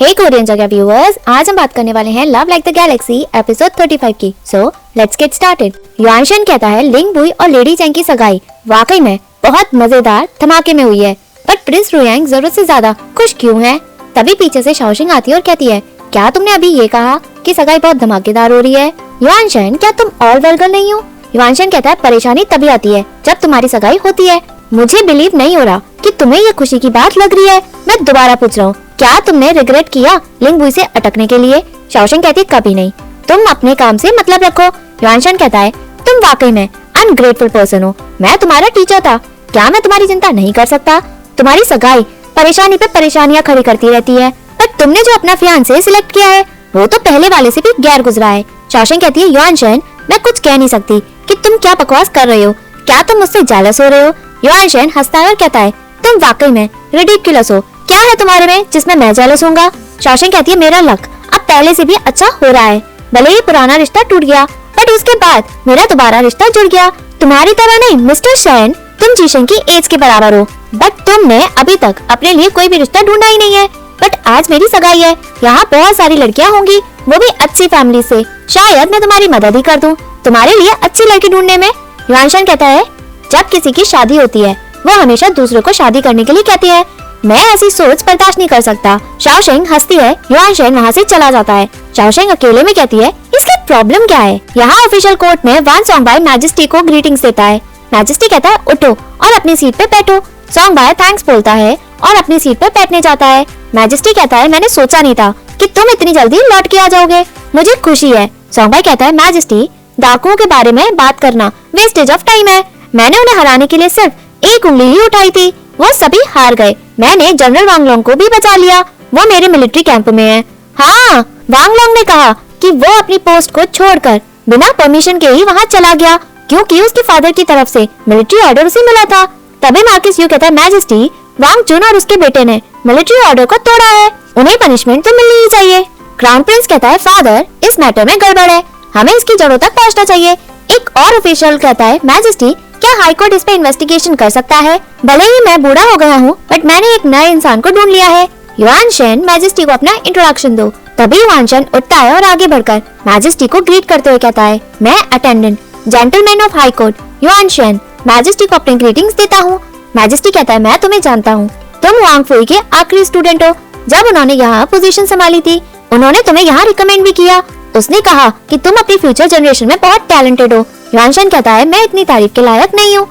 हे Korean जगह viewers, आज हम बात करने वाले हैं love like the galaxy episode 35 की। So let's get started. Yuanshan कहता है लिंग बुई और लेडी चैंग की सगाई वाकई में बहुत मजेदार धमाके में हुई है, बट प्रिंस रुयांग जरूरत से ज्यादा खुश क्यों है? तभी पीछे से शाओशिंग आती है और कहती है, क्या तुमने अभी ये कहा कि सगाई बहुत धमाकेदार हो रही है? युआनशन, क्या तुम और वेलकम नहीं हो? युआनशन कहता है परेशानी तभी आती है जब तुम्हारी सगाई होती है। मुझे बिलीव नहीं हो रहा कि तुम्हें ये खुशी की बात लग रही है। मैं दोबारा पूछ रहा हूँ, क्या तुमने रिग्रेट किया लिंग बुई से अटकने के लिए? शाओशिंग कहती है कभी नहीं, तुम अपने काम से मतलब रखो। युआनशन कहता है तुम वाकई में अनग्रेटफुल पर्सन हो। मैं तुम्हारा टीचर था, क्या मैं तुम्हारी चिंता नहीं कर सकता? तुम्हारी सगाई परेशानी पे परेशानियाँ खड़ी करती रहती है, पर तुमने जो अपना फियांसे सिलेक्ट किया है वो तो पहले वाले से भी गैर गुजरा है। शाओशिंग कहती है युआनशन, मैं कुछ कह नहीं सकती कि तुम क्या बकवास कर रहे हो, क्या तुम मुझसे जेलस हो रहे हो? युआनशन हंसता है और कहता है तुम वाकई में रिडिकुलस हो, क्या है तुम्हारे में जिसमें मैं जेलस होऊंगा? शाओशिंग कहती है मेरा लक अब पहले से भी अच्छा हो रहा है, भले ही पुराना रिश्ता टूट गया बट उसके बाद मेरा दोबारा रिश्ता जुड़ गया। तुम्हारी तरह नहीं मिस्टर शैन, तुम जीशंग की एज के बराबर हो, बट तुमने अभी तक अपने लिए कोई भी रिश्ता ढूंढा ही नहीं है। बट आज मेरी सगाई है, यहाँ बहुत सारी लड़कियाँ होंगी, वो भी अच्छी फैमिली से, शायद मैं तुम्हारी मदद ही कर दूं तुम्हारे लिए अच्छी लड़की ढूंढने में। युआनशन कहता है जब किसी की शादी होती है वो हमेशा दूसरे को शादी करने के लिए कहती है, मैं ऐसी सोच बर्दाश्त नहीं कर सकता। शाओशिंग हंसती है, युआनशन वहाँ से चला जाता है। शाओशिंग अकेले में कहती है इसकी प्रॉब्लम क्या है? यहाँ ऑफिशियल कोर्ट में वान सोंगबाई मैजेस्टी को ग्रीटिंग्स देता है। मैजेस्टी कहता है उठो और अपनी सीट पे बैठो। सोंगबाई थैंक्स बोलता है और अपनी सीट पे बैठने जाता है। मैजेस्टी कहता है मैंने सोचा नहीं था कि तुम इतनी जल्दी लौट के आ जाओगे, मुझे खुशी है। सोंगबाई कहता है मैजेस्टी, डाकुओं के बारे में बात करना वेस्टेज ऑफ टाइम है, मैंने उन्हें हराने के लिए सिर्फ एक उंगली ही उठाई थी, वो सभी हार गए। मैंने जनरल वांग लोंग को भी बचा लिया, वो मेरे मिलिट्री कैंप में है। हाँ, वांग लोंग ने कहा कि वो अपनी पोस्ट को छोड़कर बिना परमिशन के ही वहाँ चला गया क्योंकि उसके फादर की तरफ से मिलिट्री ऑर्डर उसे मिला था। तभी मार्किस यू कहता है मैजेस्टी, वांग चुन और उसके बेटे ने मिलिट्री ऑर्डर को तोड़ा है, उन्हें पनिशमेंट तो मिलनी ही चाहिए। क्राउन प्रिंस कहता है फादर, इस मैटर में गड़बड़ है, हमें इसकी जड़ों तक पहुँचना चाहिए। एक और ऑफिशियल कहता है मैजेस्टी, क्या हाई कोर्ट इस पे इन्वेस्टिगेशन कर सकता है? भले ही मैं बूढ़ा हो गया हूँ बट मैंने एक नए इंसान को ढूंढ लिया है। युआनशन, मैजेस्टी को अपना इंट्रोडक्शन दो। तभी युआनशन उठता है और आगे बढ़कर मैजेस्टी को ग्रीट करते हुए कहता है मैं attendant gentleman of high court Yuanshan, majesty को अपने ग्रीटिंग्स देता हूँ। मैजेस्टी कहता है मैं तुम्हें जानता हूँ, तुम वांग फुई के आखिरी स्टूडेंट हो। जब उन्होंने यहाँ पोजीशन संभाली थी उन्होंने तुम्हें यहाँ रिकमेंड भी किया, उसने कहा कि तुम अपनी फ्यूचर जनरेशन में बहुत टैलेंटेड हो। युआनशन कहता है मैं इतनी तारीफ के लायक नहीं हूँ,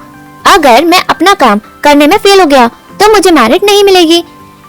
अगर मैं अपना काम करने में फेल हो गया तो मुझे मेरिट नहीं मिलेगी,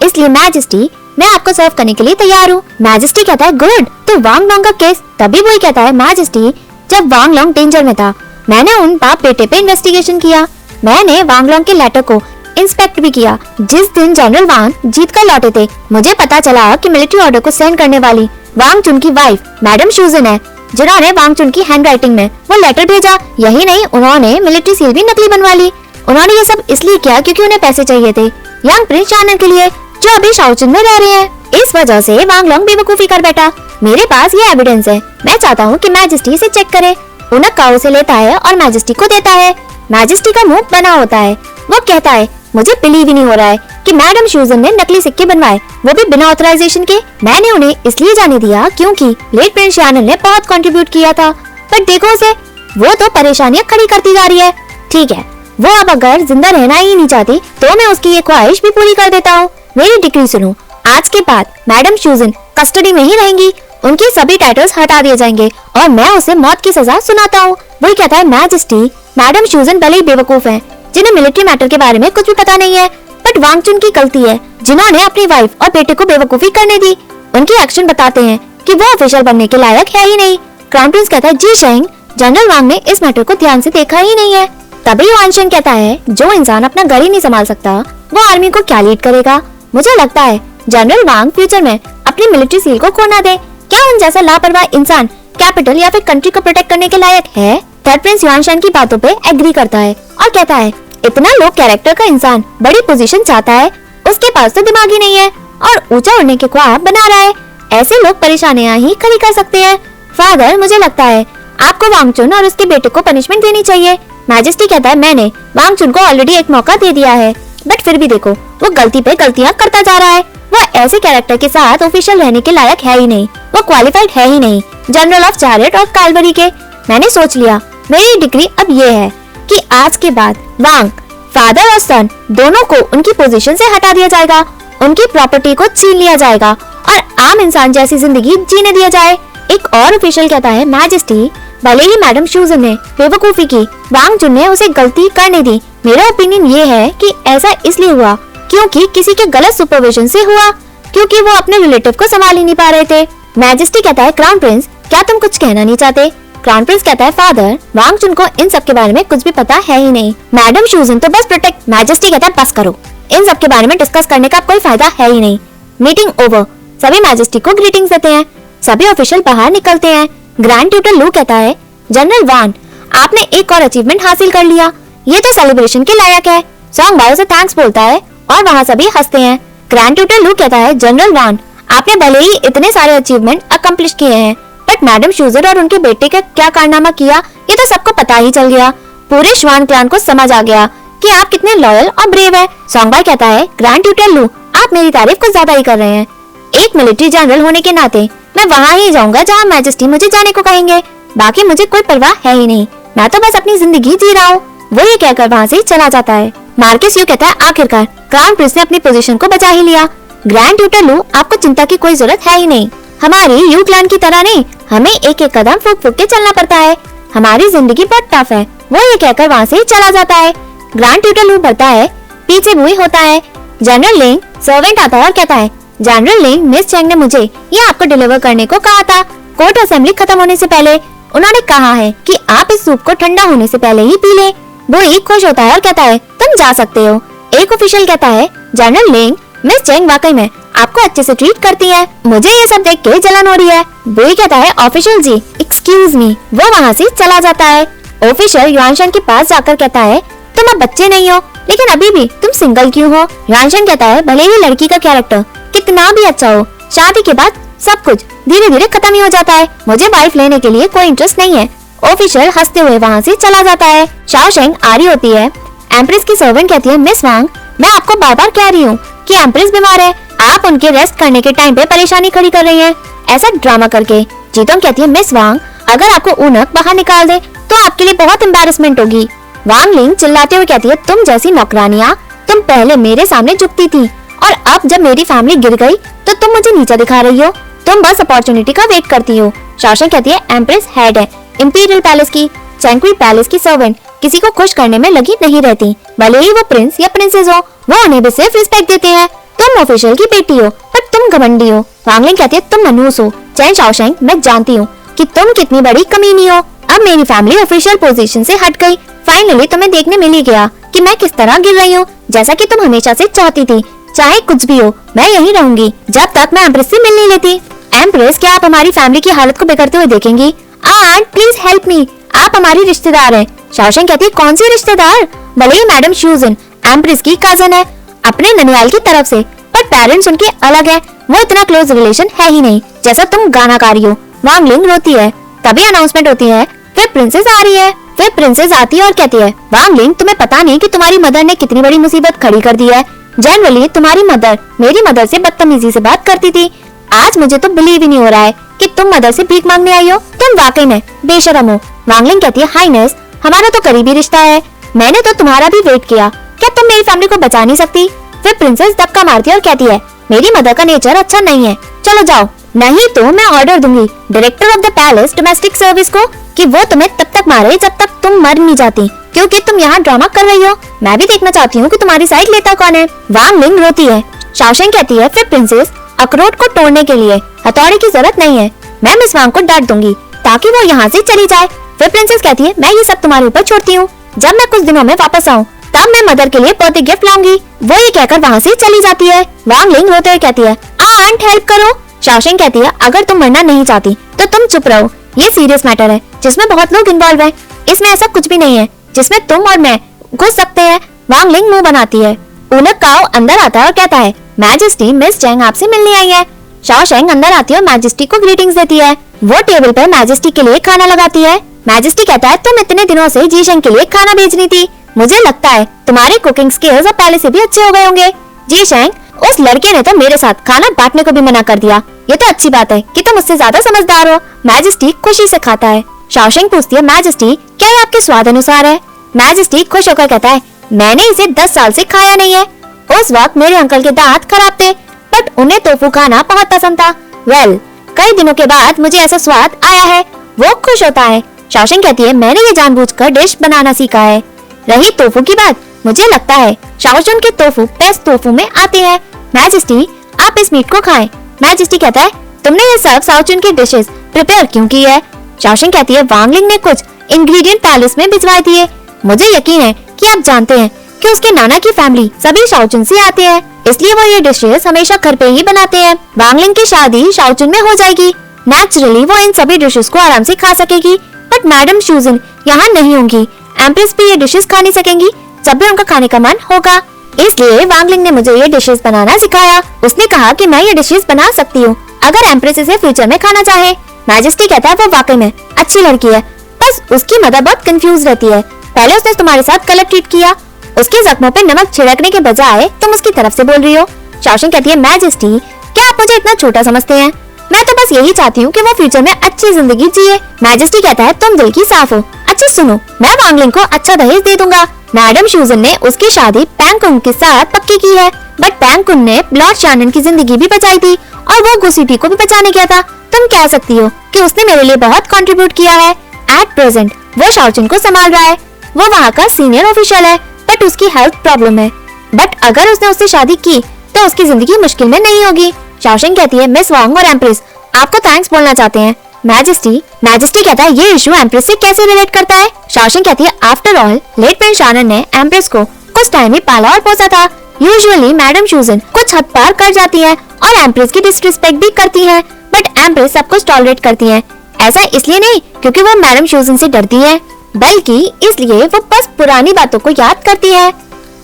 इसलिए मैजेस्टी मैं आपको सर्व करने के लिए तैयार हूँ। मैजेस्टी कहता है गुड, तो वांग लोंग का केस? तभी वही कहता है मैजेस्टी, जब वांग लोंग डेंजर में था मैंने उन बाप बेटे पे इन्वेस्टिगेशन किया, मैंने वांग लोंग के लेटर को इंस्पेक्ट भी किया। जिस दिन जनरल वांग जीत कर लौटे थे मुझे पता चला कि मिलिट्री ऑर्डर को सेंड करने वाली वांग चुन की वाइफ मैडम शूजन है, जिन्होंने वांग चुन की हैंडराइटिंग में वो लेटर भेजा। यही नहीं, उन्होंने मिलिट्री सील भी नकली बनवा ली। उन्होंने ये सब इसलिए किया क्योंकि उन्हें पैसे चाहिए थे यंग प्रिंस चानन के लिए, जो अभी शाओचुन में रह रहे हैं। इस वजह से वांग लोंग बेवकूफी कर बैठा। मेरे पास ये एविडेंस है, मैं चाहता हूँ कि मैजेस्टी इसे चेक करे। उन्हें काउ से लेता है और मैजेस्टी को देता है। मैजेस्टी का मुंह बना होता है, वो कहता है मुझे बिलीव ही नहीं हो रहा है कि मैडम शूजन ने नकली सिक्के बनवाए, वो भी बिना ऑथराइजेशन के। मैंने उन्हें इसलिए जाने दिया क्योंकि लेट प्रिंस शानन ने बहुत कंट्रीब्यूट किया था, पर देखो उसे, वो तो परेशानियां खड़ी करती जा रही है। ठीक है, वो अब अगर जिंदा रहना ही नहीं चाहती तो मैं उसकी ये ख्वाहिश भी पूरी कर देता हूँ। मेरी डिक्री सुनो, आज के बाद मैडम शूजन कस्टडी में ही रहेंगी, उनके सभी टाइटल्स हटा दिए जाएंगे और मैं उसे मौत की सजा सुनाता हूँ। वही कहता है मैजेस्टी, मैडम शूजन भले ही बेवकूफ है, जिन्हें मिलिट्री मैटर के बारे में कुछ भी पता नहीं है, बट वांग चुन की गलती है जिन्होंने अपनी वाइफ और बेटे को बेवकूफी करने दी। उनके एक्शन बताते हैं कि वो ऑफिशियल बनने के लायक है ही नहीं। क्राउन प्रिंस कहता है जी शेंग, जनरल वांग ने इस मैटर को ध्यान से देखा ही नहीं है। तभी युआनशन कहता है जो इंसान अपना घर ही नहीं संभाल सकता वो आर्मी को क्या लीड करेगा? मुझे लगता है जनरल वांग फ्यूचर में अपनी मिलिट्री सील को खो ना दे। क्या उन जैसा लापरवाह इंसान कैपिटल या फिर कंट्री को प्रोटेक्ट करने के लायक है? थर्ड प्रिंस युआनशन की बातों पे एग्री करता है और कहता है इतना लो कैरेक्टर का इंसान बड़ी पोजीशन चाहता है, उसके पास तो दिमाग ही नहीं है और ऊंचा उड़ने के ख्वाब बना रहा है। ऐसे लोग परेशानियां ही खड़ी कर सकते हैं। फादर, मुझे लगता है आपको वांग चुन और उसके बेटे को पनिशमेंट देनी चाहिए। मैजेस्टी कहता है मैंने वांग चुन को ऑलरेडी एक मौका दे दिया है, बट फिर भी देखो वो गलती पे गलतियाँ करता जा रहा है। वो ऐसे कैरेक्टर के साथ ऑफिशियल रहने के लायक है ही नहीं, वो क्वालिफाइड है ही नहीं जनरल ऑफ चैरियट और कालवरी के। मैंने सोच लिया मेरी डिग्री अब ये है कि आज के बाद वांग फादर और सन दोनों को उनकी पोजीशन से हटा दिया जाएगा, उनकी प्रॉपर्टी को छीन लिया जाएगा और आम इंसान जैसी जिंदगी जीने दिया जाए। एक और ऑफिशियल कहता है मैजेस्टी भले ही मैडम शूजन ने बेवकूफी की, वांग जुन ने उसे गलती करने दी। मेरा ओपिनियन ये है कि ऐसा इसलिए हुआ क्योंकि किसी के गलत सुपरविजन से हुआ, क्योंकि वो अपने रिलेटिव को संभाल ही नहीं पा रहे थे। मैजेस्टी कहता है क्राउन प्रिंस क्या तुम कुछ कहना नहीं चाहते? क्राउन प्रिंस कहता है फादर वांग जुन को इन सब के बारे में कुछ भी पता है ही नहीं, मैडम शूजन तो बस प्रोटेक्ट। मैजेस्टी कहता है बस करो, इन सब के बारे में डिस्कस करने का कोई फायदा है ही नहीं। Meeting over. सभी मैजेस्टी को ग्रीटिंग्स देते हैं, सभी ऑफिशियल बाहर निकलते हैं। ग्रैंड ट्यूटर लू कहता है जनरल वान आपने एक और अचीवमेंट हासिल कर लिया, ये तो सेलिब्रेशन के लायक है। सॉन्ग बायो से थैंक्स बोलता है और वहाँ सभी हंसते हैं। ग्रैंड ट्यूटर लू कहता है जनरल वान आपने भले ही इतने सारे अचीवमेंट अकम्प्लिश किए हैं, बट मैडम शूजर और उनके बेटे का क्या कारनामा किया ये तो सबको पता ही चल गया। पूरे श्वान क्लान को समझ आ गया कि आप कितने लॉयल और ब्रेव है। सॉन्ग बाय कहता है ग्रैंड ट्यूटर लू आप मेरी तारीफ कुछ ज्यादा ही कर रहे हैं। एक मिलिट्री जनरल होने के नाते मैं वहाँ ही जाऊंगा जहाँ मैजेस्टी मुझे जाने को कहेंगे, बाकी मुझे कोई परवाह है ही नहीं, मैं तो बस अपनी जिंदगी जी रहा हूँ। वो ये कहकर वहाँ से चला जाता है। मार्केस यू कहता है आखिरकार क्राउन प्रिंस ने अपनी पोजीशन को बचा ही लिया। ग्रैंड ट्यूटर लू आपको चिंता की कोई जरूरत है ही नहीं, हमारी यू क्लैन की तरह नहीं, हमें एक एक कदम फूक फूक के चलना पड़ता है, हमारी जिंदगी बहुत टफ है। वो ये कहकर वहाँ से चला जाता है। ग्रैंड ट्यूटर लू बढ़ता है, पीछे बुई होता है। जनरल लिंग सर्वेंट आता है और कहता है जनरल लिंग मिस चैंग ने मुझे ये आपको डिलीवर करने को कहा था। कोर्ट असेंबली खत्म होने से पहले उन्होंने कहा है कि आप इस सूप को ठंडा होने से पहले ही पी लें। बुई खुश होता है और कहता है तुम जा सकते हो। एक ऑफिशियल कहता है जनरल लिंग मिस चैंग वाकई में आपको अच्छे से ट्रीट करती है, मुझे ये सब देख के जलन हो रही है। बुई कहता है ऑफिशियल जी एक्सक्यूज मी। वो वहाँ से चला जाता है। ऑफिशियल युआनशन के पास जाकर कहता है तुम अब बच्चे नहीं हो, लेकिन अभी भी तुम सिंगल क्यों हो? युआनशन कहता है भले ही लड़की का कैरेक्टर कितना भी अच्छा हो, शादी के बाद सब कुछ धीरे धीरे खत्म ही हो जाता है, मुझे वाइफ लेने के लिए कोई इंटरेस्ट नहीं है। ऑफिशियल हंसते हुए वहाँ से चला जाता है। शाओ शेंग आ रही होती है। एम्प्रेस की सर्वेंट कहती है मिस वांग मैं आपको बार बार कह रही हूँ कि एम्प्रेस बीमार है, आप उनके रेस्ट करने के टाइम पे परेशानी खड़ी कर रही हैं, ऐसा ड्रामा करके। जीतोंग कहती है मिस वांग अगर आपको ऊनक बाहर निकाल दे तो आपके लिए बहुत एम्बैरेसमेंट होगी। वांग लिंग चिल्लाते हुए कहती है तुम जैसी नौकरानियाँ तुम पहले मेरे सामने झुकती थी और अब जब मेरी फैमिली गिर गई तो तुम मुझे नीचा दिखा रही हो, तुम बस अपॉर्चुनिटी का वेट करती हो। शाओशेंग कहती है एम्प्रेस हेड है इंपीरियल पैलेस की, चैंक्वी पैलेस की सर्वेंट किसी को खुश करने में लगी नहीं रहती, भले ही वो प्रिंस या प्रिंसेस हो, वो उन्हें भी सिर्फ रिस्पेक्ट देते हैं। तुम ऑफिशियल की बेटी हो पर तुम घमंडी हो। वांग लिंग कहती है तुम मनहूस हो। चैन शाओशेंग मैं जानती हूँ कि तुम कितनी बड़ी कमीनी हो, अब मेरी फैमिली ऑफिशियल पोजीशन से हट गई, फाइनली तुम्हें देखने मिल ही गया कि मैं किस तरह गिर रही हूँ, जैसा कि तुम हमेशा से चाहती थी। चाहे कुछ भी हो मैं यहीं रहूंगी जब तक मैं एम्प्रेस से मिल नहीं लेती। एम्प्रेस क्या आप हमारी फैमिली की हालत को बिगड़ते हुए देखेंगी? आंट प्लीज हेल्प मी, आप हमारी रिश्तेदार हैं। शाओशेंग कहती है कौन सी रिश्तेदार? भले ही मैडम शूजन एम्प्रेस की कजन है अपने ननियाल की तरफ से, पर पेरेंट्स उनके अलग है, वो इतना क्लोज रिलेशन है ही नहीं जैसा तुम गाना गा रही हो। वांग लिंग रोती है। तभी अनाउंसमेंट होती है फिर प्रिंसेस आ रही है। फिर प्रिंसेस आती है और कहती है वांग लिंग तुम्हें पता नहीं कि तुम्हारी मदर ने कितनी बड़ी मुसीबत खड़ी कर दी है। जनरली तुम्हारी मदर मेरी मदर से बदतमीजी से बात करती थी, आज मुझे तो बिलीव ही नहीं हो रहा है कि तुम मदर से भीख मांगने आई हो, तुम वाकई में बेशरम हो। वांग लिंग कहती है हाईनेस हमारा तो करीबी रिश्ता है, मैंने तो तुम्हारा भी वेट किया, क्या तुम मेरी फैमिली को बचा नहीं सकती? फिर प्रिंसेस धक्का मारती है और कहती है मेरी मदर का नेचर अच्छा नहीं है, चलो जाओ, नहीं तो मैं ऑर्डर दूंगी director of the palace domestic service को कि वो तुम्हें तब तक मारे जब तक तुम मर नहीं जाती, क्योंकि तुम यहाँ ड्रामा कर रही हो। मैं भी देखना चाहती हूँ कि तुम्हारी साइड लेता कौन है। वांग लिंग रोती है। शाओशेंग कहती है फिर प्रिंसेस अखरोट को तोड़ने के लिए हथौड़े की जरूरत नहीं है, मैं मिस वांग को डांट दूंगी ताकि वो यहाँ से चली जाए। फिर प्रिंसेस कहती है मैं ये सब तुम्हारे ऊपर छोड़ती हूँ, जब मैं कुछ दिनों में वापस आऊँ तब मैं मदर के लिए बर्थडे गिफ्ट लाऊंगी। वो ये कहकर वहाँ से चली जाती है। वांग लिंग रोते हुए कहती है आंट हेल्प करो। शाओशेंग कहती है अगर तुम मरना नहीं चाहती तो तुम चुप रहो, ये सीरियस मैटर है जिसमें बहुत लोग इन्वॉल्व हैं, इसमें ऐसा कुछ भी नहीं है जिसमें तुम और मैं घुस सकते हैं। वांग लिंग मुंह बनाती है। ऊनक काओ अंदर आता है और कहता है मैजेस्टी मिस चैंग आपसे मिलने आई है। शाओशेंग अंदर आती है और मैजेस्टी को ग्रीटिंग्स देती है। वो टेबल पर मैजेस्टी के लिए खाना लगाती है। मैजेस्टी कहता है तुम इतने दिनों से जीशेंग के लिए खाना भेजनी थी, मुझे लगता है तुम्हारे कुकिंग स्किल्स अब पहले से भी अच्छे हो गए होंगे। जी शेंग, उस लड़के ने तो मेरे साथ खाना बांटने को भी मना कर दिया। ये तो अच्छी बात है कि तुम मुझसे ज्यादा समझदार हो। मैजेस्टी खुशी से खाता है। शाओशेंग पूछती है, मैजेस्टी क्या ये आपके स्वाद अनुसार है? मैजेस्टी खुश होकर कहता है, मैंने इसे 10 साल से खाया नहीं है। उस वक्त मेरे अंकल के दांत खराब थे, बट उन्हें टोफू खाना बहुत पसंद था। वेल, कई दिनों के बाद मुझे ऐसा स्वाद आया है। वो खुश होता है। शाओशेंग कहती है, मैंने ये जानबूझकर डिश बनाना सीखा है। रही टोफू की बात, मुझे लगता है शाओचुन के टोफू बेस्ट टोफू में आते हैं। मैजेस्टी आप इस मीट को खाएं। मैजेस्टी कहता है, तुमने ये सब शाओचुन की डिशेस प्रिपेयर क्यों की है? शाओशेंग कहती है, वांगलिंग ने कुछ इंग्रेडिएंट पैलेस में भिजवा दिए। मुझे यकीन है कि आप जानते हैं कि उसके नाना की फैमिली सभी शाओचुन से आते हैं, इसलिए वो ये डिशेस हमेशा घर पे ही बनाते हैं। वांगलिंग की शादी शाओचुन में हो जाएगी। नेचुरली वो इन सभी डिशेस को आराम से खा सकेगी, बट मैडम शूजन यहाँ नहीं होंगी। एम्प्रेस भी ये डिशेस खा नहीं सकेंगी जब भी उनका खाने का मन होगा। इसलिए वांगलिंग ने मुझे ये डिशेस बनाना सिखाया। उसने कहा कि मैं ये डिशेस बना सकती हूँ अगर एम्प्रेस इसे फ्यूचर में खाना चाहे। मैजेस्टी कहता है, वो वाकई में अच्छी लड़की है, बस उसकी मदर बहुत कंफ्यूज रहती है। पहले उसने तुम्हारे साथ गलत ट्रीट किया, उसके जख्मों पे नमक छिड़कने के बजाय तुम उसकी तरफ से बोल रही हो। शाओशेंग कहती है, मैजेस्टी क्या आप मुझे इतना छोटा समझते हैं? मैं तो बस यही चाहती हूँ कि वो फ्यूचर में अच्छी जिंदगी जिए। मैजेस्टी कहता है, तुम दिल की साफ हो। अच्छा सुनो, मैं वांगलिंग को अच्छा दहेज दे दूंगा। मैडम शूजन ने उसकी शादी पैंगकुन के साथ पक्की की है, बट पैंगकुन ने लॉर्ड शानन की जिंदगी भी बचाई थी और वो गुसीटी को भी बचाने गया था। तुम कह सकती हो कि उसने मेरे लिए बहुत कंट्रीब्यूट किया है। एट प्रेजेंट वो शाओचुन को संभाल रहा है। वो वहाँ का सीनियर ऑफिशियल है, बट उसकी हेल्थ प्रॉब्लम है। बट अगर उसने उससे शादी की तो उसकी जिंदगी मुश्किल में नहीं होगी। शाओशेंग कहती है, मिस वांग और एम्प्रेस आपको थैंक्स बोलना चाहते हैं। मैजेस्टी कहता है, ये इशू एम्प्रेस से कैसे रिलेट करता है? शाओशेंग कहती है, after all let Prince Shanan ने एम्प्रेस को कुछ टाइम ही पाला और पोसा था। यूजुअली मैडम शूजन कुछ हद पार कर जाती है और एम्प्रेस की डिसरिस्पेक्ट भी करती है, बट एम्प्रेस सब कुछ टॉलरेट करती है। ऐसा इसलिए नहीं क्योंकि वो मैडम शूजन से डरती है, बल्कि इसलिए वो बस पुरानी बातों को याद करती है।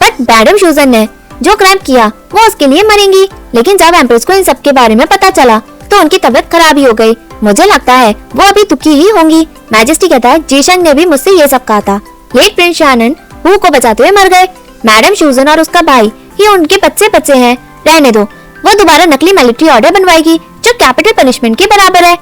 बट मैडम शूजन ने जो क्राइम किया वो उसके लिए मरेंगी, लेकिन जब एम्प्रेस को इन सब के बारे में पता चला तो उनकी तबीयत खराब ही हो गई। मुझे लगता है वो अभी दुखी ही होंगी। मैजेस्टी कहता है, जीशंग ने भी मुझसे ये सब कहा था। Late Prince Shanan who co बचाते हुए मर गए। मैडम शूजन और उसका भाई ये उनके बच्चे हैं, रहने दो। वो दोबारा नकली मिलिट्री ऑर्डर बनवाएगी जो कैपिटल पनिशमेंट के बराबर है।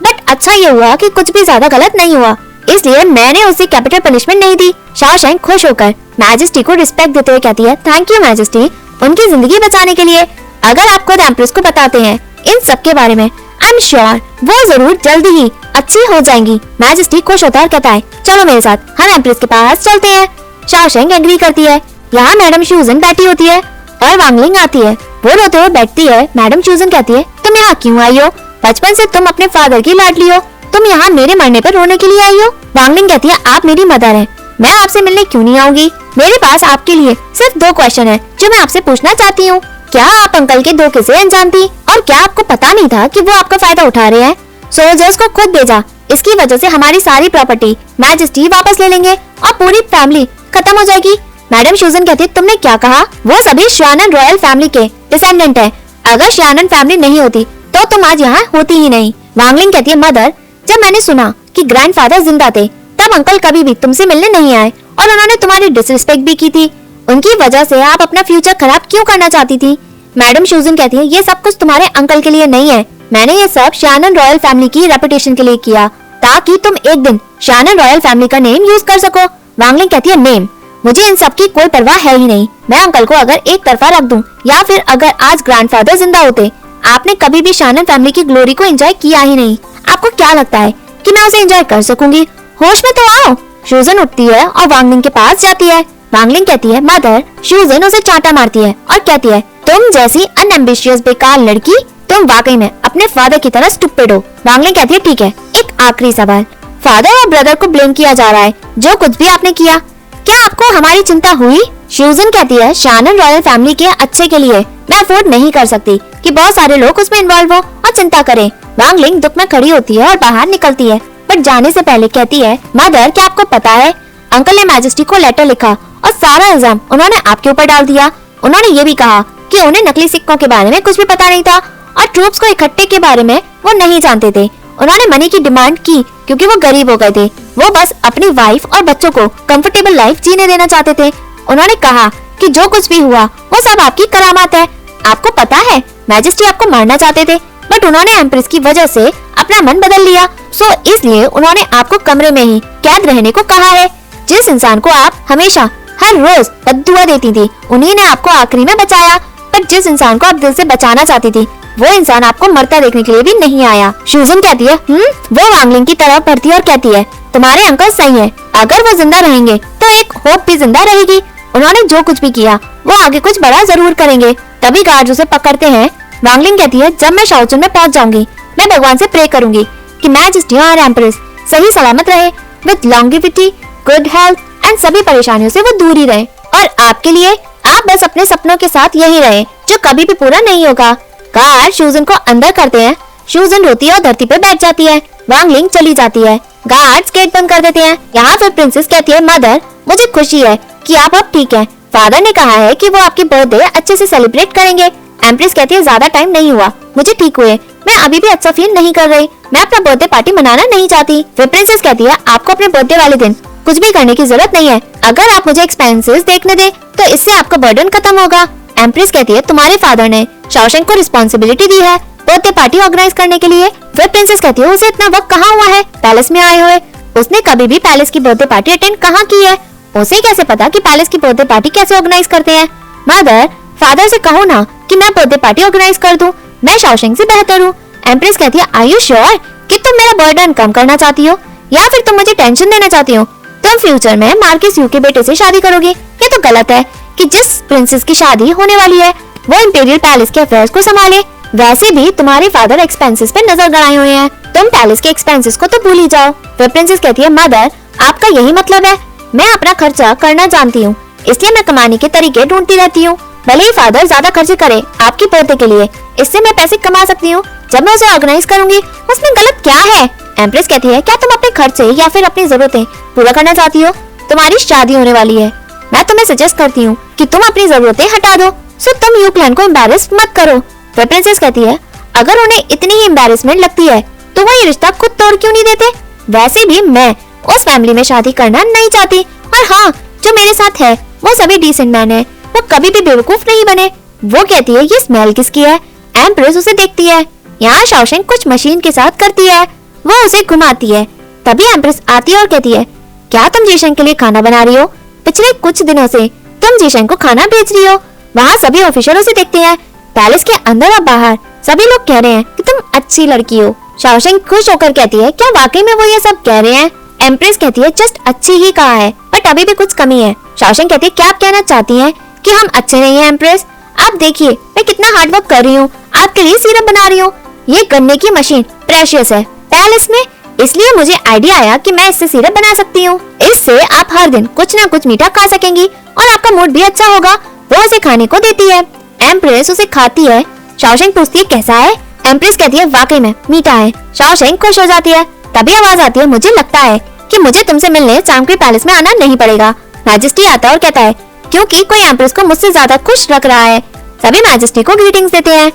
बट अच्छा ये हुआ कि कुछ भी ज्यादा गलत नहीं हुआ, इसलिए मैंने उसे कैपिटल पनिशमेंट नहीं दी। शाओशेंग खुश होकर मैजेस्टी को रिस्पेक्ट देते हुए कहती है, थैंक यू मैजेस्टी उनकी जिंदगी बचाने के लिए। अगर आप खुद एम्प्रेस को बताते हैं इन सब के बारे में, आई एम श्योर वो जरूर जल्दी ही अच्छी हो जाएंगी। मैजेस्टी खुश होता है और कहता है, चलो मेरे साथ हम एम्प्रेस के पास चलते हैं। शाओशेंग एग्री करती है। यहाँ मैडम शूजन बैठी होती है और वांगलिंग आती है। वो रोते हुए बैठती है। मैडम शूजन कहती है, तुम यहाँ क्यों आई हो? बचपन से तुम अपने फादर की लाडली हो, तुम यहाँ मेरे मरने पर रोने के लिए आई हो? वांगलिंग कहती है, आप मेरी मदर हैं, मैं आपसे मिलने क्यों नहीं आऊंगी? मेरे पास आपके लिए सिर्फ 2 क्वेश्चन है जो मैं आपसे पूछना चाहती हूँ। क्या आप अंकल के धोखे से अनजान थी और क्या आपको पता नहीं था कि वो आपका फायदा उठा रहे हैं? सोल्जर्स को खुद भेजा, इसकी वजह से हमारी सारी प्रॉपर्टी मैजेस्टी वापस ले लेंगे और पूरी फैमिली खत्म हो जाएगी। मैडम शूजन कहती है, तुमने क्या कहा? वो सभी शानन रॉयल फैमिली के डिसेंडेंट है। अगर शानन फैमिली नहीं होती तो तुम आज यहाँ होती ही नहीं। वांगलिंग कहती है, मदर जब मैंने सुना कि ग्रैंडफादर जिंदा थे तब अंकल कभी भी तुमसे मिलने नहीं आए और उन्होंने तुम्हारी डिसरिस्पेक्ट भी की थी। उनकी वजह से आप अपना फ्यूचर खराब क्यों करना चाहती थी? मैडम शूजन कहती है, ये सब कुछ तुम्हारे अंकल के लिए नहीं है, मैंने ये सब शानन रॉयल फैमिली की रेपुटेशन के लिए किया ताकि तुम एक दिन शानन रॉयल फैमिली का नेम यूज कर सको। वांगलिंग कहती है, नेम? मुझे इन सब की कोई परवाह है ही नहीं। मैं अंकल को अगर एक तरफा रख दूं या फिर अगर आज ग्रैंडफादर जिंदा होते, आपने कभी भी शानन फैमिली की ग्लोरी को एंजॉय किया ही नहीं। आपको क्या लगता है कि मैं उसे एंजॉय कर सकूंगी? होश में तो आओ। शूजन उठती है और वांगलिंग के पास जाती है। वांगलिंग कहती है, मदर। शूजन उसे चांटा मारती है और कहती है, तुम जैसी अनएम्बिशियस बेकार लड़की, तुम वाकई में अपने फादर की तरह स्टूपिड हो। वांगलिंग कहती है, ठीक है, एक आखिरी सवाल। फादर और ब्रदर को ब्लेम किया जा रहा है जो कुछ भी आपने किया, क्या आपको हमारी चिंता हुई? शूजन कहती है, शानन रॉयल फैमिली के अच्छे के लिए मैं अफोर्ड नहीं कर सकती कि बहुत सारे लोग उसमें इन्वॉल्व हो और चिंता करें। वांगलिंग दुख में खड़ी होती है और बाहर निकलती है, बट जाने से पहले कहती है, मदर क्या आपको पता है अंकल ने मैजेस्टी को लेटर लिखा और सारा इल्जाम उन्होंने आपके ऊपर डाल दिया। उन्होंने ये भी कहा कि उन्हें नकली सिक्कों के बारे में कुछ भी पता नहीं था और ट्रूप्स को इकट्ठे के बारे में वो नहीं जानते थे। उन्होंने मनी की डिमांड की क्योंकि वो गरीब हो गए थे। वो बस अपनी वाइफ और बच्चों को कंफर्टेबल लाइफ जीने देना चाहते थे। उन्होंने कहा कि जो कुछ भी हुआ वो सब आपकी करामात है। आपको पता है मैजेस्टी आपको मारना चाहते थे, बट उन्होंने एम्प्रेस की वजह से अपना मन बदल लिया। सो इसलिए उन्होंने आपको कमरे में ही कैद रहने को कहा है। जिस इंसान को आप हमेशा हर रोज बद्दुआ देती थी, उन्हीं ने आपको आखिरी में बचाया। पर जिस इंसान को आप दिल से बचाना चाहती थी, वो इंसान आपको मरता देखने के लिए भी नहीं आया। सूजन कहती है वो वांगलिंग की तरफ बढ़ती है और कहती है तुम्हारे अंकल सही है, अगर वो जिंदा रहेंगे तो एक होप भी जिंदा रहेगी। उन्होंने जो कुछ भी किया वो आगे कुछ बड़ा जरूर करेंगे। तभी गार्ड्स उसे पकड़ते हैं। वांगलिंग कहती है जब मैं शाओचुन में पहुंच जाऊंगी, मैं भगवान से प्रे करूंगी कि मैजेस्टी और एम्प्रेस सही सलामत रहे, with longevity, good health and सभी परेशानियों से वो दूर ही रहे। और आपके लिए आप बस अपने सपनों के साथ यही रहे जो कभी भी पूरा नहीं होगा। गार्ड शूजन को अंदर करते हैं। शूजन रोती है और धरती पे बैठ जाती है। वांगलिंग चली जाती है। गार्ड्स गेट बंद कर देते हैं। यहाँ फिर प्रिंसेस कहती है मदर मुझे खुशी है कि आप अब ठीक हैं। फादर ने कहा है कि वो आपकी बर्थडे अच्छे से सेलिब्रेट करेंगे। एम्प्रेस कहती है ज्यादा टाइम नहीं हुआ, मुझे ठीक हुए, मैं अभी भी अच्छा फील नहीं कर रही, मैं अपना बर्थडे पार्टी मनाना नहीं चाहती। फिर प्रिंसेस कहती है आपको अपने बर्थडे वाले दिन कुछ भी करने की जरूरत नहीं है, अगर आप मुझे एक्सपेंसेस देखने दे तो इससे आपका बर्डन खत्म होगा। एम्प्रेस कहती है तुम्हारे फादर ने शाओशेंग को रिस्पॉन्सिबिलिटी दी है बर्थडे पार्टी ऑर्गेनाइज करने के लिए। फिर प्रिंसेस कहती है उसे इतना वक्त कहाँ हुआ है पैलेस में आए हुए, उसने कभी भी पैलेस की बर्थडे पार्टी अटेंड कहाँ की है, उसे कैसे पता कि पैलेस की बर्थडे पार्टी कैसे ऑर्गेनाइज करते हैं। मदर फादर से कहो ना कि मैं बर्थडे पार्टी ऑर्गेनाइज कर दूं, मैं शाओशेंग से बेहतर हूँ। एम्प्रेस कहती है आर यू श्योर कि तुम मेरा बर्डन कम करना चाहती हो या फिर तुम मुझे टेंशन देना चाहती हो। तुम फ्यूचर में मार्किस यू के बेटे से शादी करोगे, ये तो गलत है कि जिस प्रिंसेस की शादी होने वाली है वो इंपीरियल पैलेस के अफेयर्स को संभाले। वैसे भी तुम्हारे फादर एक्सपेंसेस पे नजर गड़ाए हुए हैं, तुम पैलेस के एक्सपेंसेस को तो भूल ही जाओ। फिर प्रिंसेस कहती है मदर आपका यही मतलब है, मैं अपना खर्चा करना जानती हूँ इसलिए मैं कमाने के तरीके ढूंढती रहती हूँ। भले ही फादर ज्यादा खर्चे करे आपकी बर्थडे के लिए, इससे मैं पैसे कमा सकती हूँ, जब मैं उसे ऑर्गेनाइज करूंगी उसमें गलत क्या है। एम्प्रेस कहती है क्या तुम अपने खर्चे या फिर अपनी जरूरतें पूरा करना चाहती हो, तुम्हारी शादी होने वाली है, मैं तुम्हें सजेस्ट करती हूँ कि तुम अपनी जरूरतें हटा दो, सो तुम यू प्लान को एम्बैरेस मत करो। फिर प्रिंसेस कहती है अगर उन्हें इतनी ही एम्बैरेसमेंट लगती है तो वो ये रिश्ता खुद तोड़ क्यों नहीं देते, वैसे भी मैं उस फैमिली में शादी करना नहीं चाहती, और हाँ जो मेरे साथ है वो सभी डिसेंट मैन है, वो कभी भी बेवकूफ नहीं बने। वो कहती है ये स्मेल किसकी है। एम्प्रेस उसे देखती है, यहाँ शाओशेंग कुछ मशीन के साथ करती है, वो उसे घुमाती है। तभी एम्प्रेस आती है और कहती है क्या तुम जीशेंग के लिए खाना बना रही हो, पिछले कुछ दिनों से तुम जीशेंग को खाना बेच रही हो। वहाँ सभी ऑफिसर उसे देखते हैं, पैलेस के अंदर और बाहर सभी लोग कह रहे हैं कि तुम अच्छी लड़की हो। शाओशेंग खुश होकर कहती है क्या वाकई में वो ये सब कह रहे हैं। एम्प्रेस कहती है जस्ट अच्छी ही कहा है बट अभी भी कुछ कमी है। शाओशेंग कहती है क्या आप कहना चाहती हैं कि हम अच्छे नहीं हैं एम्प्रेस, आप देखिए मैं कितना हार्ड वर्क कर रही हूँ, आपके लिए सिरप बना रही हूँ, ये गन्ने की मशीन प्रेशियस है पैलेस में, इसलिए मुझे आइडिया आया कि मैं इससे सिरप बना सकती हूँ, इससे आप हर दिन कुछ ना कुछ मीठा खा सकेंगी और आपका मूड भी अच्छा होगा। वो उसे खाने को देती है, एम्प्रेस उसे खाती है। शाओशेंग पूछती है कैसा है, एम्प्रेस कहती है वाकई में मीठा है। शाओशेंग खुश हो जाती है। तभी आवाज आती है मुझे लगता है कि मुझे तुमसे मिलने चांगक्री पैलेस में आना नहीं पड़ेगा। मैजेस्टी आता है और कहता है क्योंकि कोई एम्प्रेस को मुझसे ज्यादा खुश रख रहा है। सभी मैजेस्टी को ग्रीटिंग्स देते हैं।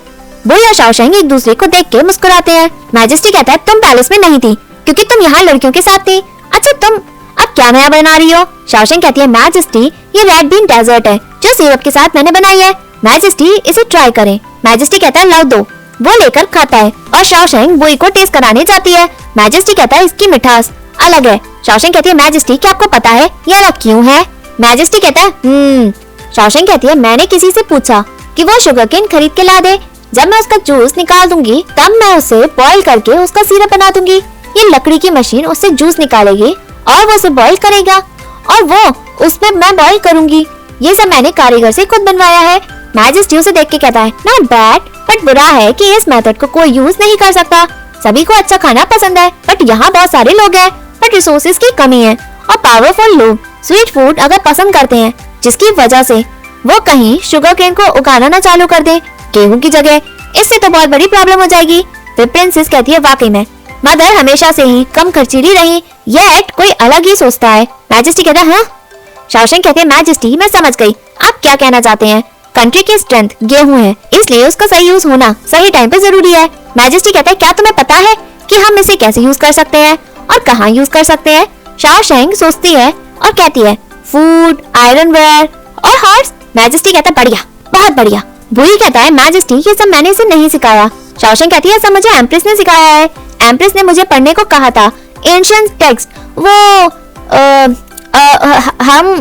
वो और शाओशेंग एक दूसरे को देख के मुस्कुराते हैं। मैजेस्टी कहता है तुम पैलेस में नहीं थी क्योंकि तुम यहाँ लड़कियों के साथ थी, अच्छा तुम अब क्या नया बना रही हो। शाओशेंग कहती है मैजेस्टी ये रेड बीन डेजर्ट है जो सिरप के साथ मैंने बनाई है, मैजेस्टी इसे ट्राई करें। मैजेस्टी कहता है लाओ दो, वो लेकर खाता है और शाओशेंग वो को टेस्ट कराने जाती है। मैजेस्टी कहता है इसकी मिठास अलग है। शाओशेंग कहती है मैजेस्टी क्या आपको पता है ये अलग क्यों है। मैजेस्टी कहता है शाओशेंग कहती है मैंने किसी से पूछा कि वो शुगर केन खरीद के ला दे, जब मैं उसका जूस निकाल दूंगी तब मैं उसे बॉईल करके उसका सिरप बना दूंगी, ये लकड़ी की मशीन उससे जूस निकालेगी और वो उसे बॉईल करेगा और वो उसमें मैं बॉईल करूंगी, ये सब मैंने कारीगर से खुद बनवाया है। मैजेस्टी उसे देख के कहता है नॉट बैड बट बुरा है कि इस मेथड को कोई यूज नहीं कर सकता, सभी को अच्छा खाना पसंद है बट यहाँ बहुत सारे लोग हैं बट रिसोर्सेज की कमी है और पावरफुल लोग स्वीट फूड अगर पसंद करते हैं जिसकी वजह से वो कहीं शुगर केन को उगाना ना चालू कर दे गेहूं की जगह, इससे तो बहुत बड़ी प्रॉब्लम हो जाएगी। फिर प्रिंसेस कहती है वाकई में मदर हमेशा से ही कम खर्चीली रही, ये एक्ट कोई अलग ही सोचता है। मैजेस्टी कहता है हाँ। शाओशेंग कहते हैं मैजेस्टी मैं समझ गई आप क्या कहना चाहते हैं, कंट्री की स्ट्रेंथ गेहूं है इसलिए उसका सही यूज होना सही टाइम पे जरूरी है। मैजेस्टी कहता है क्या तुम्हें पता है कि हम इसे कैसे यूज कर सकते हैं और कहाँ यूज कर सकते हैं। शाओ शेंग सोचती है और कहती है फूड, आयरन वेयर और हार्ट्स। मैजेस्टी कहता है बढ़िया, बहुत बढ़िया। बुई कहता है मैजेस्टी ये सब मैंने इसे नहीं सिखाया। शाओ शेंग कहती है सब मुझे एम्प्रेस ने सिखाया है। एम्प्रेस ने मुझे पढ़ने को कहा था एंशिएंट टेक्स्ट, वो हम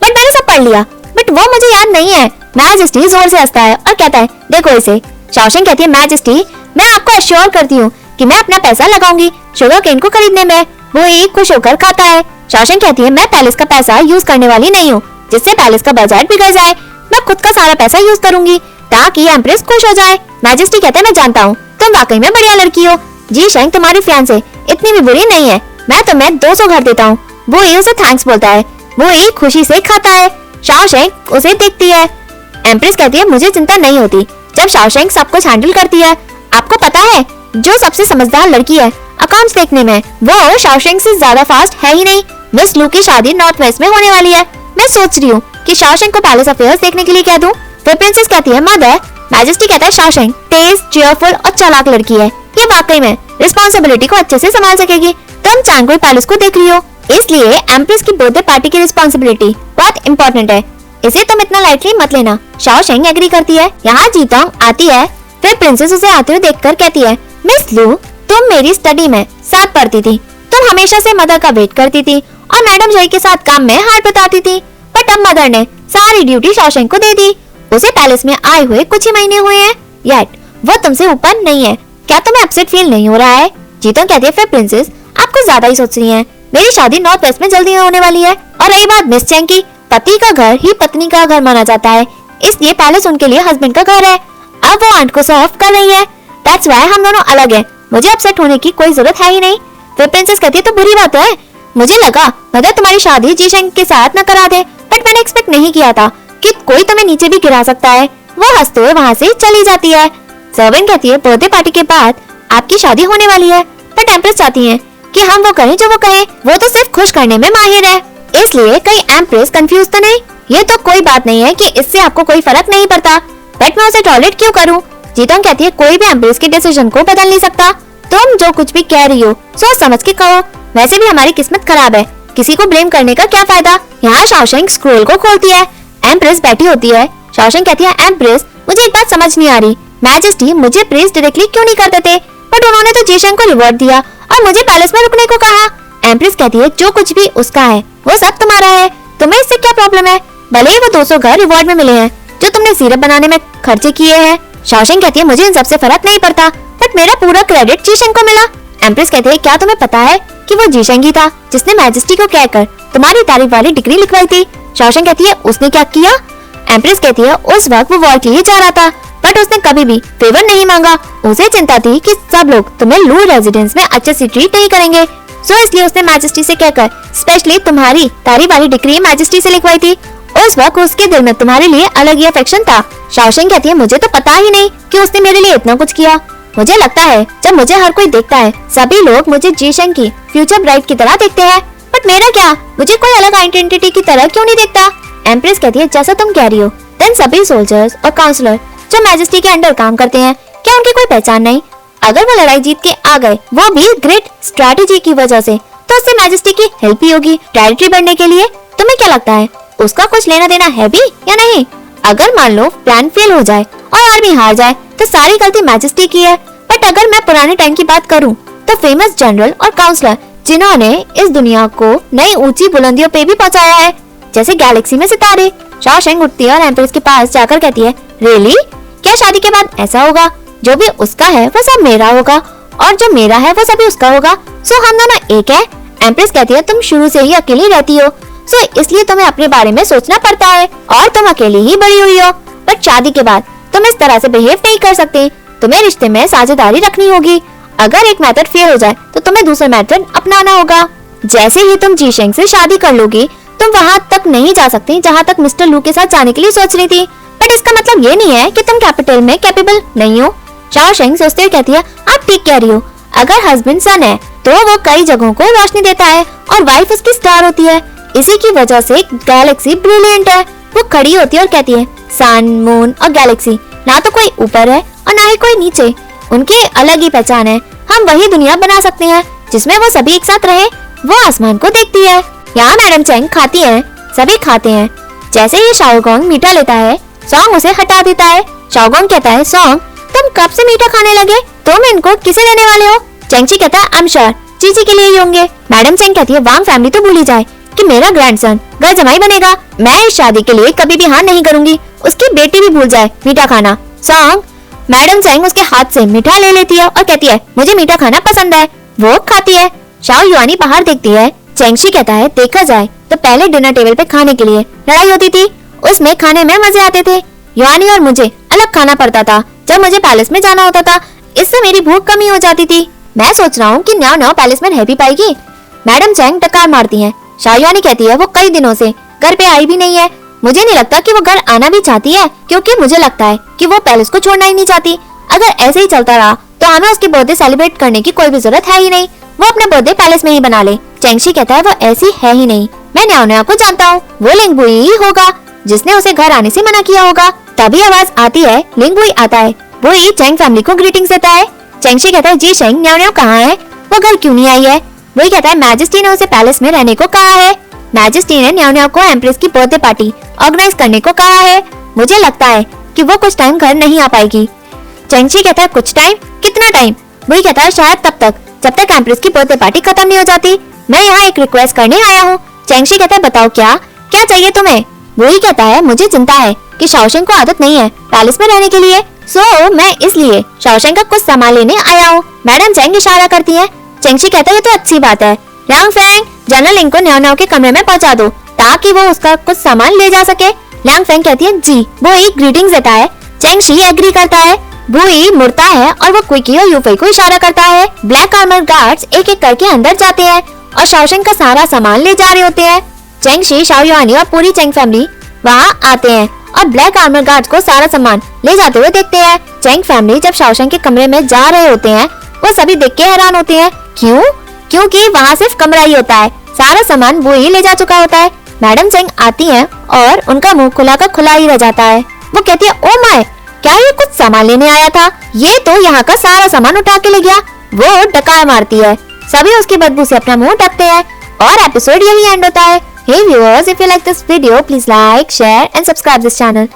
बट मैंने सब पढ़ लिया, बट वो मुझे याद नहीं है। मैजेस्टी जोर से हंसता है और कहता है देखो इसे। शाओ शेंग कहती है मैजेस्टी मैं आपको अश्योर करती हूँ कि मैं अपना पैसा लगाऊंगी शुगर केन को खरीदने में। वो एक खुश होकर खाता है। शाओ शेंग कहती है मैं पैलेस का पैसा यूज करने वाली नहीं हूँ जिससे पैलेस का बजट बिगड़ जाए। मैं खुद का सारा पैसा यूज करूंगी ताकि एम्प्रेस खुश हो जाए। मैजेस्टी कहते हैं मैं जानता हूँ तुम वाकई में बढ़िया लड़की हो। जी शेंग तुम्हारी फियांसे इतनी भी बुरी नहीं है, मैं तुम्हें 200 घर देता हूँ। वो उसे थैंक्स बोलता है। वो एक खुशी से खाता है। शाओ शेंग उसे देखती है। एम्प्रेस कहती है मुझे चिंता नहीं होती जब शाओ शेंग सब कुछ हैंडल करती है। आपको पता है जो सबसे समझदार लड़की है अकाउंट्स देखने में, वो शाओ शेंग से ज्यादा फास्ट है ही नहीं। मिस लू की शादी नॉर्थ वेस्ट में होने वाली है। मैं सोच रही हूँ कि शाओ शेंग को पैलेस अफेयर्स देखने के लिए कह दूं। फिर प्रिंसेस कहती है मदर। मैजेस्टी कहता है शाओ शेंग तेज, चीयरफुल और चालाक लड़की है। ये वाकई में रिस्पॉन्सिबिलिटी को अच्छे से संभाल सकेगी। तुम चांगुई पैलेस को देख रही हो, इसलिए एम्प्रेस की बर्थडे पार्टी की रिस्पॉन्सिबिलिटी बहुत इंपॉर्टेंट है। इसे तुम इतना लाइटली मत लेना। शाओ शेंग एग्री करती है। यहाँ जीतोंग आती है। फिर प्रिंसेस उसे आते हुए देखकर कहती है मिस लू तुम मेरी स्टडी में साथ पढ़ती थी, तुम हमेशा से मदर का वेट करती थी और मैडम जय के साथ काम में हाथ बताती थी, बट अब मदर ने सारी ड्यूटी शाओ शेंग को दे दी। उसे पैलेस में आए हुए कुछ ही महीने हुए हैं, येट वो तुमसे ऊपर नहीं है। क्या तुम्हें अपसेट फील नहीं हो रहा है? जीतोंग कहती है फिर प्रिंसेस आप कुछ ज्यादा ही सोच रही हैं। मेरी शादी नॉर्थ वेस्ट में जल्दी होने वाली है। और रही बात मिस चैंग की, पति का घर ही पत्नी का घर माना जाता है, इसलिए पैलेस उनके लिए हस्बैंड का घर है। अब वो आंट को सर्व कर रही है, दैट्स व्हाई हम दोनों अलग हैं। मुझे अपसेट होने की कोई जरूरत है ही नहीं। फिर प्रिंसेस कहती है तो बुरी बात है। मुझे लगा मदर तुम्हारी शादी जी शेंग के साथ न करा दे, बट मैंने एक्सपेक्ट नहीं किया था कि कोई तुम्हें नीचे भी गिरा सकता है। वो हंसते हुए वहाँ से चली जाती है। सर्वेंट कहती है बर्थडे पार्टी के बाद आपकी शादी होने वाली है, बट एम्प्रेस चाहती है कि हम वो करें जो वो कहे। वो तो सिर्फ खुश करने में माहिर है, इसलिए कहीं एम्प्रेस कंफ्यूज तो नहीं। ये तो कोई बात नहीं है कि इससे आपको कोई फर्क नहीं पड़ता, बट मैं उसे टॉलरेट क्यों करूं? जीतोंग कहती है कोई भी एम्प्रेस के डिसीजन को बदल नहीं सकता। तुम जो कुछ भी कह रही हो सोच समझ के कहो। वैसे भी हमारी किस्मत खराब है, किसी को ब्लेम करने का क्या फायदा। यहाँ शाओ शेंग स्क्रोल को खोलती है। एम्प्रेस बैठी होती है। शाओ शेंग कहती है एम्प्रेस मुझे एक बात समझ नहीं आ रही, मैजेस्टी मुझे प्रेज डायरेक्टली क्यों नहीं करते थे, बट उन्होंने तो जी शेंग को रिवॉर्ड दिया और मुझे पैलेस में रुकने को कहा। एम्प्रेस कहती है जो कुछ भी उसका है वो सब तुम्हारा है, तुम्हें इससे क्या प्रॉब्लम है? भले ही वो 200 घर रिवॉर्ड में मिले हैं जो तुमने सिरप बनाने में खर्चे किए हैं। शाओ शेंग कहती है मुझे इन सबसे फर्क नहीं पड़ता, बट मेरा पूरा क्रेडिट जी शेंग को मिला। एम्प्रेस कहती है क्या तुम्हें पता है कि वो जी शेंग ही था जिसने मैजेस्टी को कहकर तुम्हारी तारीफ वाली डिग्री लिखवाई थी? शाओ शेंग कहती है उसने क्या किया? एम्प्रेस कहती है उस वक्त वो वॉर के लिए जा रहा था, बट उसने कभी भी फेवर नहीं मांगा। उसे चिंता थी कि सब लोग तुम्हें लू रेजिडेंस में अच्छे से ट्रीट नहीं करेंगे, सो इसलिए उसने मैजेस्टी से कहकर स्पेशली तुम्हारी तारीफ वाली डिग्री मैजेस्टी से लिखवाई थी। उस वक्त उसके दिल में तुम्हारे लिए अलग ही अफेक्शन था। शाओ शेंग कहती है मुझे तो पता ही नहीं कि उसने मेरे लिए इतना कुछ किया। मुझे लगता है जब मुझे हर कोई देखता है सभी लोग मुझे जी शेंग की फ्यूचर ब्राइड की तरह देखते हैं, बट मेरा क्या, मुझे कोई अलग आइडेंटिटी की तरह क्यों नहीं देखता? एम्प्रेस कहती है जैसा तुम कह रही हो, देन सभी सोल्जर्स और काउंसलर जो मैजेस्टी के अंडर काम करते हैं क्या उनकी कोई पहचान नहीं? अगर वो लड़ाई जीत के आ गए वो भी ग्रेट स्ट्रैटेजी की वजह से, तो उससे मैजेस्टी की हेल्प ही होगी टेरिटरी बढ़ने के लिए। तुम्हें क्या लगता है उसका कुछ लेना देना है भी या नहीं? अगर मान लो प्लान फेल हो जाए और आर्मी हार जाए तो सारी गलती मैजेस्टी की है, बट अगर मैं पुराने टाइम की बात करूं तो फेमस जनरल और काउंसलर जिन्होंने इस दुनिया को नई ऊंची बुलंदियों पे भी पहुंचाया है, जैसे गैलेक्सी में सितारे। शाओ शेंग उठती है और एम्प्रेस के पास जाकर कहती है रियली? क्या शादी के बाद ऐसा होगा जो भी उसका है वो सब मेरा होगा और जो मेरा है वो सभी उसका होगा, सो हम दोनों एक है? एम्प्रेस कहती है तुम शुरू से ही अकेली रहती हो, सो इसलिए तुम्हें अपने बारे में सोचना पड़ता है और तुम अकेली ही बड़ी हुई हो, बट शादी के बाद तुम इस तरह से बिहेव नहीं कर सकते। तुम्हें रिश्ते में साझेदारी रखनी होगी। अगर एक मेथड फेल हो जाए तो तुम्हें दूसरा मेथड अपनाना होगा। जैसे ही तुम जी शेंग से शादी कर लोगी तुम वहाँ तक नहीं जा सकती जहाँ तक मिस्टर लू के साथ जाने के लिए सोच रही थी, बट इसका मतलब ये नहीं है कि तुम कैपिटल में कैपेबल नहीं हो। शाओ शेंग सोचते हुए कहती है आप ठीक कह रही हो, अगर हस्बैंड सन है तो वो कई जगहों को रोशनी देता है और वाइफ उसकी स्टार होती है, इसी की वजह से गैलेक्सी ब्रिलियंट है। वो खड़ी होती है और कहती है सन, मून और गैलेक्सी ना तो कोई ऊपर है और ना ही कोई नीचे, उनके अलग ही पहचान है। हम वही दुनिया बना सकते हैं जिसमें वो सभी एक साथ रहे। वो आसमान को देखती है। यहाँ मैडम चेंग खाती है, सभी खाते हैं। जैसे ही शाओगोंग मीठा लेता है, सॉन्ग उसे हटा देता है। शाओगोंग कहता है, सॉन्ग तुम कब से मीठा खाने लगे? तुम इनको किसे देने वाले हो? चेंगची कहता है, आई एम श्योर चीची के लिए ही होंगे। मैडम चेंग कहती है, वांग फैमिली तो भूल ही जाए कि मेरा ग्रैंडसन घर जमाई बनेगा। मैं इस शादी के लिए कभी भी हाँ नहीं करूंगी। उसकी बेटी भी भूल जाए मीठा खाना। सॉन्ग मैडम चेंग उसके हाथ से मीठा ले लेती है और कहती है, मुझे मीठा खाना पसंद है। वो खाती है। शाओ युआनी बाहर देखती है। चेंगशी कहता है, देखा जाए तो पहले डिनर टेबल पे खाने के लिए लड़ाई होती थी, उसमें खाने में मजे आते थे। युआनी और मुझे अलग खाना पड़ता था जब मुझे पैलेस में जाना होता था। इससे मेरी भूख कमी हो जाती थी। मैं सोच रहा हूँ कि न्याओ न्याओ पैलेस में रह भी पाएगी। मैडम चेंग टकार मारती है। शाओ युआनी कहती है, वो कई दिनों से घर पे आई भी नहीं है। मुझे नहीं लगता कि वो घर आना भी चाहती है, क्योंकि मुझे लगता है कि वो पैलेस को छोड़ना ही नहीं चाहती। अगर ऐसे ही चलता रहा तो हमें उसकी बर्थडे सेलिब्रेट करने की कोई भी जरूरत है ही नहीं। वो अपना बर्थडे पैलेस में ही बना ले। चेंगशी कहता है, वो ऐसी है ही नहीं। मैं न्याओ न्याओ को जानता हूँ, वो लिंगबुई ही होगा जिसने उसे घर आने से मना किया होगा। तभी आवाज आती है, लिंगबुई आता है। बुई चेंग फैमिली को ग्रीटिंग्स देता है। चेंगशी कहता है, जी शेंग न्याओ न्याओ कहाँ है? वो घर क्यों नहीं आई है? बुई कहता है, मैजेस्टी ने उसे पैलेस में रहने को कहा है। मैजेस्टी ने न्याओ न्याओ को एम्प्रेस की बर्थडे पार्टी ऑर्गेनाइज करने को कहा है। मुझे लगता है कि वो कुछ टाइम घर नहीं आ पाएगी। चेंगशी कहता है, कुछ टाइम? कितना टाइम? बुई कहता है, शायद तब तक जब तक एम्प्रेस की बर्थडे पार्टी खत्म नहीं हो जाती। मैं यहाँ एक रिक्वेस्ट करने आया हूँ। चेंगशी कहता है, बताओ क्या क्या चाहिए तुम्हें? बुई कहता है, मुझे चिंता है कि शाओशेंग को आदत नहीं है पैलेस में रहने के लिए, सो मैं इसलिए शाओशेंग का कुछ सामान लेने आया हूँ। मैडम चेंग इशारा करती है। चेंगशी कहता है, ये तो अच्छी बात है। लियांग फेंग, जनरल लिंग को न्याओ न्याओ के कमरे में पहुँचा दो ताकि वो उसका कुछ सामान ले जा सके। लियांग फेंग कहती है, जी। बुई ग्रीटिंग्स देता है। चेंगशी एग्री करता है। बुई मुड़ता है और वो क्विकी और यूफई को इशारा करता है। ब्लैक आर्मर गार्ड्स एक एक करके अंदर जाते हैं और शाओशेंग का सारा सामान ले जा रहे होते हैं। चेंगशी, शाओ युआनी और पूरी चेंग फैमिली वहाँ आते हैं और ब्लैक आर्मर गार्ड्स को सारा सामान ले जाते हुए देखते हैं। चेंग फैमिली जब शाओशेंग के कमरे में जा रहे होते हैं, वो सभी देख के हैरान होते हैं। क्यों? क्योंकि वहाँ सिर्फ कमरा ही होता है, सारा सामान वो ही ले जा चुका होता है। मैडम चेंग आती है और उनका मुंह खुला का खुला ही रह जाता है। वो कहती है, ओ माय, क्या ये कुछ सामान लेने आया था? ये तो यहाँ का सारा सामान उठा के ले गया। वो डकार मारती है। सभी उसकी बदबू से अपना मुंह ढकते हैं और एपिसोड यही एंड होता है। Hey viewers, if you like this video, please like, share and subscribe this channel.